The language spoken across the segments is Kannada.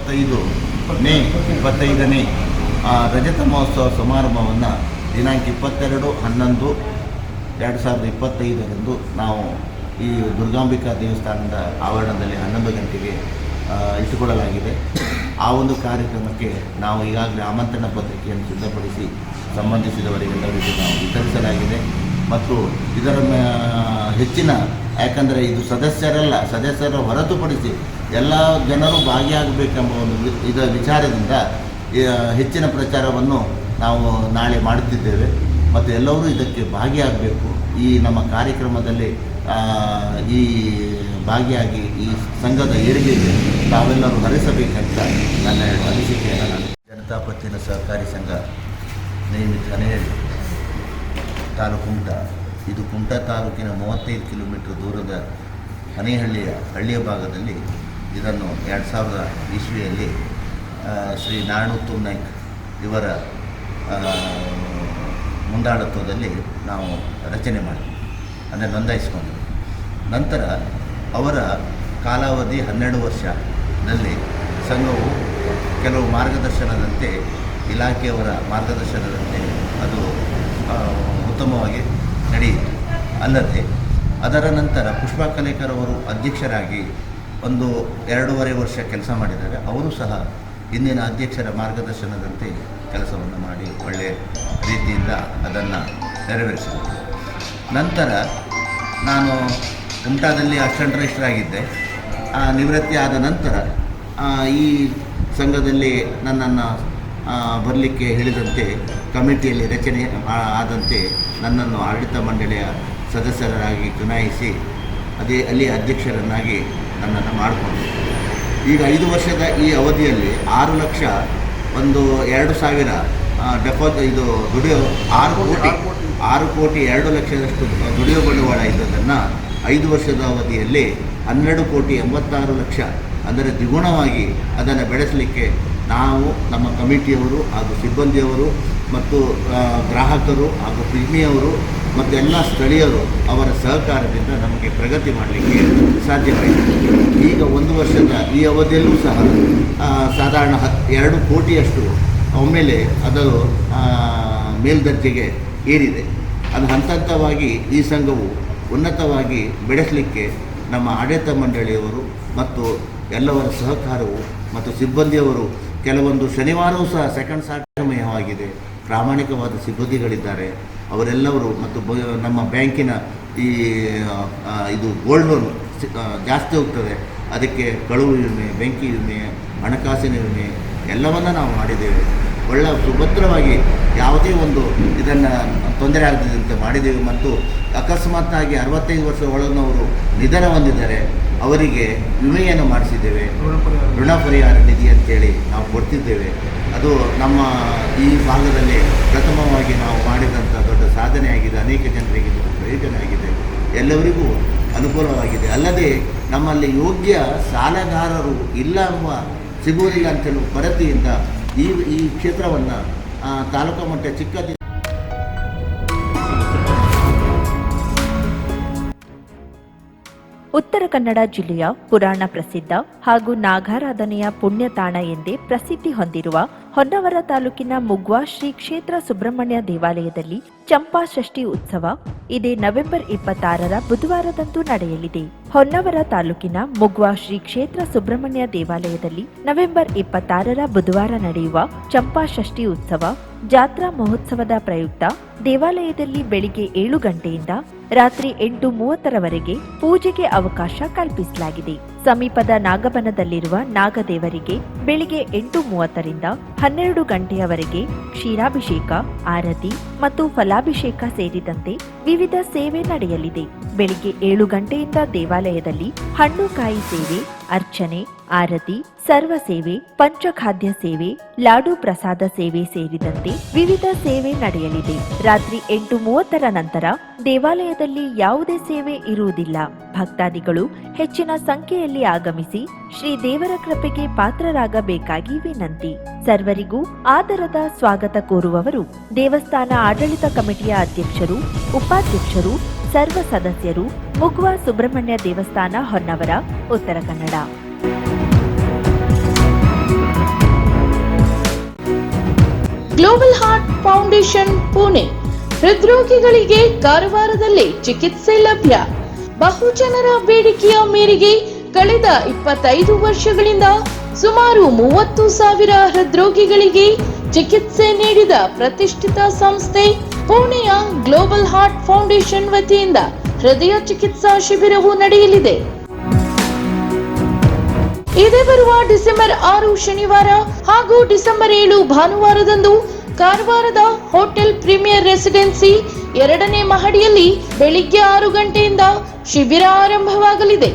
ಮೇ 25ನೇ ರಜತ ಮಹೋತ್ಸವ ಸಮಾರಂಭವನ್ನು ದಿನಾಂಕ 22/11/2025 ನಾವು ಈ ದುರ್ಗಾಂಬಿಕಾ ದೇವಸ್ಥಾನದ ಆವರಣದಲ್ಲಿ 11 ಗಂಟೆಗೆ ಇಟ್ಟುಕೊಳ್ಳಲಾಗಿದೆ. ಆ ಒಂದು ಕಾರ್ಯಕ್ರಮಕ್ಕೆ ನಾವು ಈಗಾಗಲೇ ಆಮಂತ್ರಣ ಪತ್ರಿಕೆಯನ್ನು ಸಿದ್ಧಪಡಿಸಿ ಸಂಬಂಧಿಸಿದವರಿಗೆಲ್ಲರಿಗೂ ನಾವು ವಿತರಿಸಲಾಗಿದೆ ಮತ್ತು ಇದರ ಹೆಚ್ಚಿನ, ಯಾಕಂದರೆ ಇದು ಸದಸ್ಯರ ಹೊರತುಪಡಿಸಿ ಎಲ್ಲ ಜನರು ಭಾಗಿಯಾಗಬೇಕೆಂಬ ಒಂದು ವಿಚಾರದಿಂದ ಹೆಚ್ಚಿನ ಪ್ರಚಾರವನ್ನು ನಾವು ನಾಳೆ ಮಾಡುತ್ತಿದ್ದೇವೆ ಮತ್ತು ಎಲ್ಲರೂ ಇದಕ್ಕೆ ಭಾಗಿಯಾಗಬೇಕು. ಈ ನಮ್ಮ ಕಾರ್ಯಕ್ರಮದಲ್ಲಿ ಈ ಭಾಗಿಯಾಗಿ ಈ ಸಂಘದ ಏಳಿಗೆಗೆ ತಾವೆಲ್ಲರೂ ಹರಿಸಬೇಕಂತ ನನ್ನ ಅನಿಸಿಕೆಯನ್ನು ನಾನು ಜನತಾ ಪತ್ತಿನ ಸಹಕಾರಿ ಸಂಘ ನೇಮಿತ ಹನೇಹಳ್ಳಿ ತಾಲೂಕು ಕುಮಟಾ, ಇದು ಕುಮಟಾ ತಾಲೂಕಿನ 35 ಕಿಲೋಮೀಟರ್ ದೂರದ ಹಳ್ಳಿಯ ಭಾಗದಲ್ಲಿ ಇದನ್ನು 2000 ಇಸ್ವಿಯಲ್ಲಿ ಶ್ರೀ ನಾರಾಯಣೋತ್ತಮ್ ನಾಯ್ಕ್ ಇವರ ಮುಂದಾಳತ್ವದಲ್ಲಿ ನಾವು ರಚನೆ ಮಾಡಿದ್ವಿ, ಅಂದರೆ ನೋಂದಾಯಿಸಿಕೊಂಡ್ವಿ. ನಂತರ ಅವರ ಕಾಲಾವಧಿ 12 ವರ್ಷದಲ್ಲಿ ಸಂಘವು ಕೆಲವು ಮಾರ್ಗದರ್ಶನದಂತೆ, ಇಲಾಖೆಯವರ ಮಾರ್ಗದರ್ಶನದಂತೆ ಅದು ಉತ್ತಮವಾಗಿ ನಡೆಯಿತು. ಅಲ್ಲದೆ ಅದರ ನಂತರ ಪುಷ್ಪಾ ಕಲೇಕರ್ ಅವರು ಅಧ್ಯಕ್ಷರಾಗಿ 2.5 ವರ್ಷ ಕೆಲಸ ಮಾಡಿದ್ದಾರೆ. ಅವರು ಸಹ ಇಂದಿನ ಅಧ್ಯಕ್ಷರ ಮಾರ್ಗದರ್ಶನದಂತೆ ಕೆಲಸವನ್ನು ಮಾಡಿ ಒಳ್ಳೆಯ ರೀತಿಯಿಂದ ಅದನ್ನು ನೆರವೇರಿಸಿದರು. ನಂತರ ನಾನು ಕುಮಟಾದಲ್ಲಿ ಅಸಿಸ್ಟೆಂಟ್ ರಿಜಿಸ್ಟ್ರಾರ್ ಆಗಿದ್ದೆ. ನಿವೃತ್ತಿ ಆದ ನಂತರ ಈ ಸಂಘದಲ್ಲಿ ನನ್ನನ್ನು ಬರಲಿಕ್ಕೆ ಹೇಳಿದಂತೆ ಕಮಿಟಿಯಲ್ಲಿ ರಚನೆ ಆದಂತೆ ನನ್ನನ್ನು ಆಡಳಿತ ಮಂಡಳಿಯ ಸದಸ್ಯರಾಗಿ ಚುನಾಯಿಸಿ ಅಲ್ಲಿ ಅಧ್ಯಕ್ಷರನ್ನಾಗಿ ನನ್ನನ್ನು ಮಾಡಿಕೊಂಡೆ. ಈಗ 5 ವರ್ಷದ ಈ ಅವಧಿಯಲ್ಲಿ 6,02,000 ಡೆಪಾಸಿಟ್ ದುಡಿಯೋ 6,02,00,000 ದುಡಿಯೋ ಬಂಡವಾಳ ಇದ್ದದನ್ನು 5 ವರ್ಷದ ಅವಧಿಯಲ್ಲಿ 12,86,00,000 ಅಂದರೆ ದ್ವಿಗುಣವಾಗಿ ಅದನ್ನು ಬೆಳೆಸಲಿಕ್ಕೆ ನಾವು, ನಮ್ಮ ಕಮಿಟಿಯವರು ಹಾಗೂ ಸಿಬ್ಬಂದಿಯವರು ಮತ್ತು ಗ್ರಾಹಕರು ಹಾಗೂ ಪ್ರೀಮಿಯವರು ಮತ್ತು ಎಲ್ಲ ಸ್ಥಳೀಯರು ಅವರ ಸಹಕಾರದಿಂದ ನಮಗೆ ಪ್ರಗತಿ ಮಾಡಲಿಕ್ಕೆ ಸಾಧ್ಯವಾಯಿತು. ಈಗ 1 ವರ್ಷದ ಈ ಅವಧಿಯಲ್ಲೂ ಸಹ ಸಾಧಾರಣ 2 ಕೋಟಿಯಷ್ಟು ಒಮ್ಮೆಲೆ ಅದು ಮೇಲ್ದರ್ಜೆಗೆ ಏರಿದೆ. ಅದು ಹಂತವಾಗಿ ಈ ಸಂಘವು ಉನ್ನತವಾಗಿ ಬೆಳೆಸಲಿಕ್ಕೆ ನಮ್ಮ ಆಡಳಿತ ಮಂಡಳಿಯವರು ಮತ್ತು ಎಲ್ಲವರ ಸಹಕಾರವು ಮತ್ತು ಸಿಬ್ಬಂದಿಯವರು, ಕೆಲವೊಂದು ಶನಿವಾರವೂ ಸಹ ಸೆಕೆಂಡ್ ಸಾಟರ್ಮಯವಾಗಿದೆ. ಪ್ರಾಮಾಣಿಕವಾದ ಸಿಬ್ಬಂದಿಗಳಿದ್ದಾರೆ ಅವರೆಲ್ಲವರು. ಮತ್ತು ನಮ್ಮ ಬ್ಯಾಂಕಿನ ಇದು ಗೋಲ್ಡ್ ಲೋನ್ ಜಾಸ್ತಿ ಹೋಗ್ತದೆ, ಅದಕ್ಕೆ ಕಳುವು ವಿಮೆ, ಬೆಂಕಿ ವಿಮೆ, ಹಣಕಾಸಿನ ವಿಮೆ ಎಲ್ಲವನ್ನು ನಾವು ಮಾಡಿದ್ದೇವೆ. ಒಳ್ಳೆಯ ಸುಭದ್ರವಾಗಿ ಯಾವುದೇ ಒಂದು ಇದನ್ನು ತೊಂದರೆ ಆಗದಂತೆ ಮಾಡಿದ್ದೇವೆ. ಮತ್ತು ಅಕಸ್ಮಾತ್ತಾಗಿ 65 ವರ್ಷ ಒಳಗಿನವರು ನಿಧನ ಹೊಂದಿದ್ದಾರೆ, ಅವರಿಗೆ ವಿಮೆಯನ್ನು ಮಾಡಿಸಿದ್ದೇವೆ. ಋಣ ಪರಿಹಾರ ನಿಧಿ ಅಂತೇಳಿ ನಾವು ಕೊಡ್ತಿದ್ದೇವೆ. ಅದು ನಮ್ಮ ಈ ಭಾಗದಲ್ಲಿ ಪ್ರಥಮವಾಗಿ ನಾವು ಮಾಡಿದಂಥ ದೊಡ್ಡ ಸಾಧನೆಯಾಗಿದೆ. ಅನೇಕ ಜನರಿಗೆ ಇದು ಪ್ರಯೋಜನ ಆಗಿದೆ, ಎಲ್ಲರಿಗೂ ಅನುಕೂಲವಾಗಿದೆ. ಅಲ್ಲದೆ ನಮ್ಮಲ್ಲಿ ಯೋಗ್ಯ ಸಾಲಗಾರರು ಇಲ್ಲ ಎಂಬ ಸಿಗುವುದಿಲ್ಲ ಅಂತೇಳುವ ಕೊರತೆಯಿಂದ ಈ ಕ್ಷೇತ್ರವನ್ನು ತಾಲೂಕು ಮಟ್ಟ ಚಿಕ್ಕ ಉತ್ತರ ಕನ್ನಡ ಜಿಲ್ಲೆಯ ಪುರಾಣ ಪ್ರಸಿದ್ಧ ಹಾಗೂ ನಾಗಾರಾಧನೆಯ ಪುಣ್ಯತಾಣ ಎಂದೇ ಪ್ರಸಿದ್ಧಿ ಹೊಂದಿರುವ ಹೊನ್ನವರ ತಾಲೂಕಿನ ಮುಗ್ವಾ ಶ್ರೀ ಕ್ಷೇತ್ರ ಸುಬ್ರಹ್ಮಣ್ಯ ದೇವಾಲಯದಲ್ಲಿ ಚಂಪಾ ಷಷ್ಠಿ ಉತ್ಸವ ಇದೇ ನವೆಂಬರ್ 26ರ ಬುಧವಾರದಂದು ನಡೆಯಲಿದೆ. ಹೊನ್ನವರ ತಾಲೂಕಿನ ಮುಗ್ವಾ ಶ್ರೀ ಕ್ಷೇತ್ರ ಸುಬ್ರಹ್ಮಣ್ಯ ದೇವಾಲಯದಲ್ಲಿ ನವೆಂಬರ್ 26ರ ಬುಧವಾರ ನಡೆಯುವ ಚಂಪಾ ಷಷ್ಠಿ ಉತ್ಸವ ಜಾತ್ರಾ ಮಹೋತ್ಸವದ ಪ್ರಯುಕ್ತ ದೇವಾಲಯದಲ್ಲಿ ಬೆಳಿಗ್ಗೆ 7 ಗಂಟೆಯಿಂದ ರಾತ್ರಿ 8:30ರವರೆಗೆ ಪೂಜೆಗೆ ಅವಕಾಶ ಕಲ್ಪಿಸಲಾಗಿದೆ. ಸಮೀಪದ ನಾಗಬನದಲ್ಲಿರುವ ನಾಗದೇವರಿಗೆ ಬೆಳಿಗ್ಗೆ 8:30ರಿಂದ 12 ಗಂಟೆಯವರೆಗೆ ಕ್ಷೀರಾಭಿಷೇಕ, ಆರತಿ ಮತ್ತು ಫಲಾಭಿಷೇಕ ಸೇರಿದಂತೆ ವಿವಿಧ ಸೇವೆ ನಡೆಯಲಿದೆ. ಬೆಳಿಗ್ಗೆ 7 ಗಂಟೆಯಿಂದ ದೇವಾಲಯದಲ್ಲಿ ಹಣ್ಣು ಕಾಯಿ ಸೇವೆ, ಅರ್ಚನೆ, ಆರತಿ, ಸರ್ವ ಸೇವೆ, ಪಂಚಖಾದ್ಯ ಸೇವೆ, ಲಾಡು ಪ್ರಸಾದ ಸೇವೆ ಸೇರಿದಂತೆ ವಿವಿಧ ಸೇವೆ ನಡೆಯಲಿದೆ. ರಾತ್ರಿ 8:30ರ ನಂತರ ದೇವಾಲಯದಲ್ಲಿ ಯಾವುದೇ ಸೇವೆ ಇರುವುದಿಲ್ಲ. ಭಕ್ತಾದಿಗಳು ಹೆಚ್ಚಿನ ಸಂಖ್ಯೆಯಲ್ಲಿ ಆಗಮಿಸಿ ಶ್ರೀ ದೇವರ ಕೃಪೆಗೆ ಪಾತ್ರರಾಗಬೇಕಾಗಿ ವಿನಂತಿ. ಸರ್ವರಿಗೂ ಆದರದ ಸ್ವಾಗತ ಕೋರುವವರು ದೇವಸ್ಥಾನ ಆಡಳಿತ ಕಮಿಟಿಯ ಅಧ್ಯಕ್ಷರು, ಉಪಾಧ್ಯಕ್ಷರು, ಸರ್ವ ಸದಸ್ಯರು, ಮುಗ್ವಾ ಸುಬ್ರಹ್ಮಣ್ಯ ದೇವಸ್ಥಾನ, Honnavar, Uttara Kannada. Global heart foundation Pune. ಹೃದ್ರೋಗಿಗಳಿಗೆ ಕಾರವಾರದಲ್ಲಿ ಚಿಕಿತ್ಸೆ ಲಭ್ಯ. ಬಹುಜನರ ಬೇಡಿಕೆಯ ಮೇರೆಗೆ ಕಳೆದ 25 ವರ್ಷಗಳಿಂದ ಸುಮಾರು 30,000 ಹೃದ್ರೋಗಿಗಳಿಗೆ ಚಿಕಿತ್ಸೆ ನೀಡಿದ ಪ್ರತಿಷ್ಠಿತ ಸಂಸ್ಥೆ ಪುಣೆಯ ಗ್ಲೋಬಲ್ ಹಾರ್ಟ್ ಫೌಂಡೇಶನ್ ವತಿಯಿಂದ ಹೃದಯ ಚಿಕಿತ್ಸಾ ಶಿಬಿರವು ನಡೆಯಲಿದೆ. ಇದೇ ಬರುವ ಡಿಸೆಂಬರ್ 6 ಶನಿವಾರ ಹಾಗೂ ಡಿಸೆಂಬರ್ 7 ಭಾನುವಾರದಂದು ಕಾರವಾರದ ಹೋಟೆಲ್ ಪ್ರೀಮಿಯರ್ ರೆಸಿಡೆನ್ಸಿ 2ನೇ ಮಹಡಿಯಲ್ಲಿ ಬೆಳಿಗ್ಗೆ 6 ಗಂಟೆಯಿಂದ ಶಿಬಿರ ಆರಂಭವಾಗಲಿದೆ.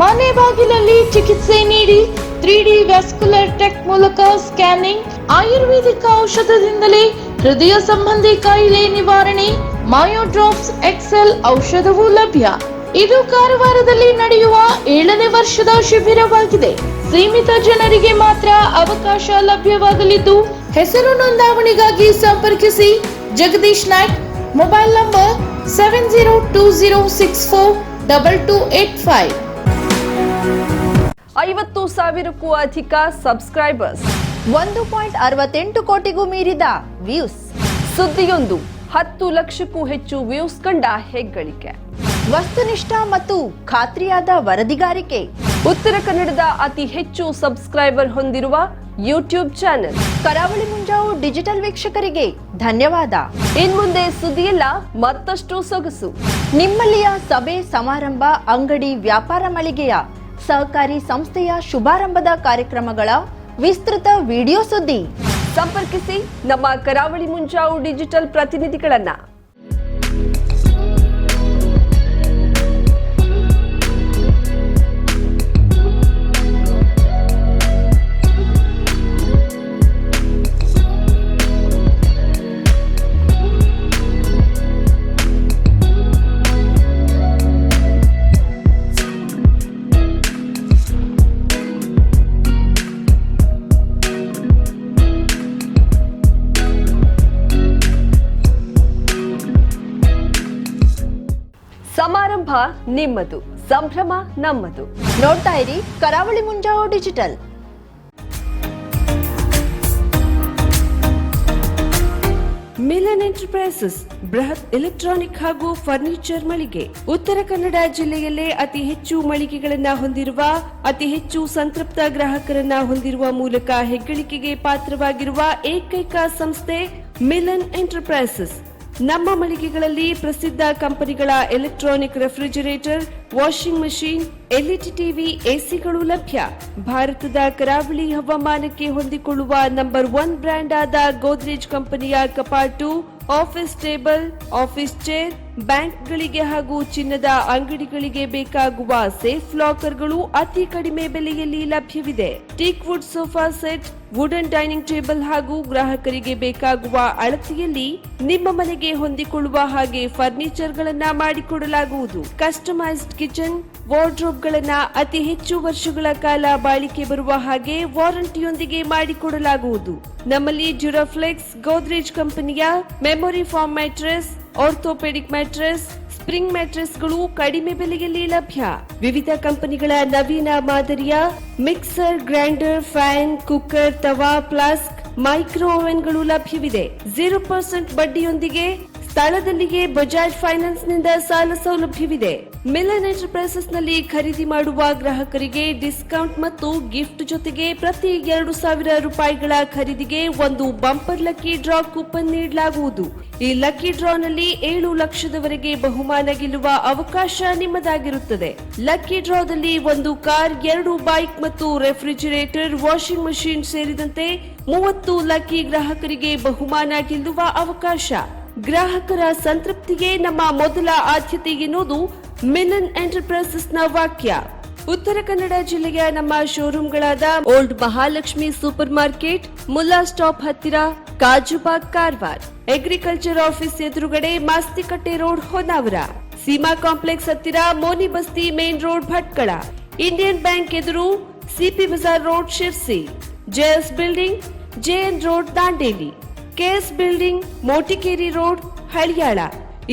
ಮನೆ ಬಾಗಿಲಲ್ಲಿ ಚಿಕಿತ್ಸೆ ನೀಡಿ 3D ವ್ಯಾಸ್ಕ್ಯುಲರ್ ಟೆಕ್ ಮೂಲಕ ಸ್ಕ್ಯಾನಿಂಗ್, ಆಯುರ್ವೇದಿಕ ಔಷಧದಿಂದಲೇ ಹೃದಯ ಸಂಬಂಧಿ ಕಾಯಿಲೆ ನಿವಾರಣೆ, ಮಯೋಡ್ರಾಪ್ಸ್ ಎಕ್ಸೆಲ್ ಔಷಧವೂ ಲಭ್ಯ. ಇದು ಕಾರವಾರದಲ್ಲಿ ನಡೆಯುವ 7ನೇ ವರ್ಷದ ಶಿಬಿರವಾಗಿದೆ. ಸೀಮಿತ ಜನರಿಗೆ ಮಾತ್ರ ಅವಕಾಶ ಲಭ್ಯವಾಗಲಿದ್ದು, ಹೆಸರು ನೋಂದಾವಣೆಗಾಗಿ ಸಂಪರ್ಕಿಸಿ ಜಗದೀಶ್ ನಾಯ್ಕ್, ಮೊಬೈಲ್ ನಂಬರ್ 7020642285. 50,000ಕ್ಕೂ ಅಧಿಕ ಸಬ್ಸ್ಕ್ರೈಬರ್ಸ್, 1.68 ಕೋಟಿಗೂ ಮೀರಿದ ವ್ಯೂಸ್, ಸುದ್ದಿಯೊಂದು 10 ಲಕ್ಷಕ್ಕೂ ಹೆಚ್ಚು ವ್ಯೂಸ್ ಕಂಡ ಹೆಗ್ಗಳಿಕೆ, ವಸ್ತುನಿಷ್ಠ ಮತ್ತು ಖಾತ್ರಿಯಾದ ವರದಿಗಾರಿಕೆ, ಉತ್ತರ ಕನ್ನಡದ ಅತಿ ಹೆಚ್ಚು ಸಬ್ಸ್ಕ್ರೈಬರ್ ಹೊಂದಿರುವ ಯೂಟ್ಯೂಬ್ ಚಾನೆಲ್. ಕರಾವಳಿ ಮುಂಜಾವು ಡಿಜಿಟಲ್ ವೀಕ್ಷಕರಿಗೆ ಧನ್ಯವಾದ. ಇನ್ಮುಂದೆ ಸುದ್ದಿಯೆಲ್ಲ ಮತ್ತಷ್ಟು ಸೊಗಸು. ನಿಮ್ಮಲ್ಲಿಯ ಸಭೆ ಸಮಾರಂಭ, ಅಂಗಡಿ ವ್ಯಾಪಾರ ಮಳಿಗೆಯ ಸಹಕಾರಿ ಸಂಸ್ಥೆಯ ಶುಭಾರಂಭದ ಕಾರ್ಯಕ್ರಮಗಳ ವಿಸ್ತೃತ ವಿಡಿಯೋ ಸುದ್ದಿ. ಸಂಪರ್ಕಿಸಿ ನಮ್ಮ ಕರಾವಳಿ ಮುಂಜಾವು ಡಿಜಿಟಲ್ ಪ್ರತಿನಿಧಿಗಳನ್ನ. ಸಮಾರಂಭ ನಿಮ್ಮದು, ಸಂಭ್ರಮ ನಮ್ಮದು. ನೋಡ್ತಾ ಇರಿ ಕರಾವಳಿ ಮುಂಜಾವು ಡಿಜಿಟಲ್. ಮಿಲನ್ ಎಂಟರ್ಪ್ರೈಸಸ್ ಬೃಹತ್ ಎಲೆಕ್ಟ್ರಾನಿಕ್ ಹಾಗೂ ಫರ್ನಿಚರ್ ಮಳಿಗೆ. ಉತ್ತರ ಕನ್ನಡ ಜಿಲ್ಲೆಯಲ್ಲೇ ಅತಿ ಹೆಚ್ಚು ಮಳಿಗೆಗಳನ್ನ ಹೊಂದಿರುವ, ಅತಿ ಹೆಚ್ಚು ಸಂತೃಪ್ತ ಗ್ರಾಹಕರನ್ನ ಹೊಂದಿರುವ ಮೂಲಕ ಹೆಗ್ಗಳಿಕೆಗೆ ಪಾತ್ರವಾಗಿರುವ ಏಕೈಕ ಸಂಸ್ಥೆ ಮಿಲನ್ ಎಂಟರ್ಪ್ರೈಸಸ್. ನಮ್ಮ ಮಳಿಗೆಗಳಲ್ಲಿ ಪ್ರಸಿದ್ಧ ಕಂಪನಿಗಳ electronic refrigerator, washing machine, LED TV, ಎಸಿಗಳು ಲಭ್ಯ. ಭಾರತದ ಕರಾವಳಿ ಹವಾಮಾನಕ್ಕೆ ಹೊಂದಿಕೊಳ್ಳುವ ನಂಬರ್ 1 ಬ್ರ್ಯಾಂಡ್ ಆದ ಗೋದ್ರೇಜ್ ಕಂಪನಿಯ ಕಪಾಟು, ಆಫೀಸ್ ಟೇಬಲ್, ಆಫೀಸ್ ಚೇರ್, ಬ್ಯಾಂಕ್ಗಳಿಗೆ ಹಾಗೂ ಚಿನ್ನದ ಅಂಗಡಿಗಳಿಗೆ ಬೇಕಾಗುವ ಸೇಫ್ ಲಾಕರ್ಗಳು ಅತಿ ಕಡಿಮೆ ಬೆಲೆಯಲ್ಲಿ ಲಭ್ಯವಿದೆ. Teak wood sofa set, wooden dining table ಹಾಗೂ ಗ್ರಾಹಕರಿಗೆ ಬೇಕಾಗುವ ಅಳತೆಯಲ್ಲಿ ನಿಮ್ಮ ಮನೆಗೆ ಹೊಂದಿಕೊಳ್ಳುವ ಹಾಗೆ ಫರ್ನಿಚರ್ ಗಳನ್ನ ಮಾಡಿಕೊಡಲಾಗುವುದು. ಕಸ್ಟಮೈಸ್ಡ್ ಕಿಚನ್, ವಾರ್ಡ್ರೋಬ್ ಗಳನ್ನ ಅತಿ ಹೆಚ್ಚು ವರ್ಷಗಳ ಕಾಲ ಬಾಳಿಕೆ ಬರುವ ಹಾಗೆ ವಾರಂಟಿಯೊಂದಿಗೆ ಮಾಡಿಕೊಡಲಾಗುವುದು. ನಮ್ಮಲ್ಲಿ ಡ್ಯೂರಾಫ್ಲೆಕ್ಸ್, ಗೋದ್ರೇಜ್ ಕಂಪನಿಯ memory foam mattress, orthopaedic mattress, spring ಮ್ಯಾಟ್ರೆಸ್ಗಳು ಕಡಿಮೆ ಬೆಲೆಯಲ್ಲಿ ಲಭ್ಯ. ವಿವಿಧ ಕಂಪನಿಗಳ ನವೀನ ಮಾದರಿಯ mixer, grinder, fan, cooker, tawa, flask, micro ಓವೆನ್ಗಳು ಲಭ್ಯವಿದೆ. 0% ಬಡ್ಡಿಯೊಂದಿಗೆ ಸ್ಥಳದಲ್ಲಿಯೇ ಬಜಾಜ್ ಫೈನಾನ್ಸ್ ನಿಂದ ಸಾಲ ಸೌಲಭ್ಯವಿದೆ. ಮಿಲನ್ ಎಂಟರ್ಪ್ರೈಸಸ್ ನಲ್ಲಿ ಖರೀದಿ ಮಾಡುವ ಗ್ರಾಹಕರಿಗೆ ಡಿಸ್ಕೌಂಟ್ ಮತ್ತು ಗಿಫ್ಟ್ ಜೊತೆಗೆ ಪ್ರತಿ 2,000 ರೂಪಾಯಿಗಳ ಖರೀದಿಗೆ ಒಂದು ಬಂಪರ್ ಲಕ್ಕಿ ಡ್ರಾ ಕೂಪನ್ ನೀಡಲಾಗುವುದು. ಈ ಲಕ್ಕಿ ಡ್ರಾ ನಲ್ಲಿ 7 ಲಕ್ಷದವರೆಗೆ ಬಹುಮಾನ ಗೆಲ್ಲುವ ಅವಕಾಶ ನಿಮ್ಮದಾಗಿರುತ್ತದೆ. ಲಕ್ಕಿ ಡ್ರಾದಲ್ಲಿ 1 ಕಾರ್, 2 ಬೈಕ್ ಮತ್ತು ರೆಫ್ರಿಜರೇಟರ್, ವಾಷಿಂಗ್ ಮಷೀನ್ ಸೇರಿದಂತೆ 30 ಲಕ್ಕಿ ಗ್ರಾಹಕರಿಗೆ ಬಹುಮಾನ ಗೆಲ್ಲುವ ಅವಕಾಶ. ಗ್ರಾಹಕರ ಸಂತೃಪ್ತಿಗೆ ನಮ್ಮ ಮೊದಲ ಆದ್ಯತೆ ಎನ್ನುವುದು ಮಿಲನ್ ಎಂಟರ್ಪ್ರೈಸಸ್ ನ ವಾಕ್ಯ. ಉತ್ತರ ಕನ್ನಡ ಜಿಲ್ಲೆಯ ನಮ್ಮ ಶೋರೂಮ್ಗಳಾದ old Mahalakshmi super market, Mulla stop ಹತ್ತಿರ, ಕಾಜುಬಾಗ್, ಕಾರವಾರ, ಅಗ್ರಿಕಲ್ಚರ್ ಆಫೀಸ್ ಎದುರುಗಡೆ, ಮಾಸ್ತಿಕಟ್ಟೆ ರೋಡ್, ಹೊನ್ನಾವರ, ಸೀಮಾ ಕಾಂಪ್ಲೆಕ್ಸ್ ಹತ್ತಿರ, Moni Basti main road, Bhatkal, Indian bank ಎದುರು, CP Bazar road, Sirsi, JS building, JN road, Dandeli, KS building, Motikeri road, Haliyal.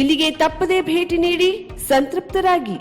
ಇಲ್ಲಿಗೆ ತಪ್ಪದೇ ಭೇಟಿ ನೀಡಿ ಸಂತೃಪ್ತರಾಗಿ.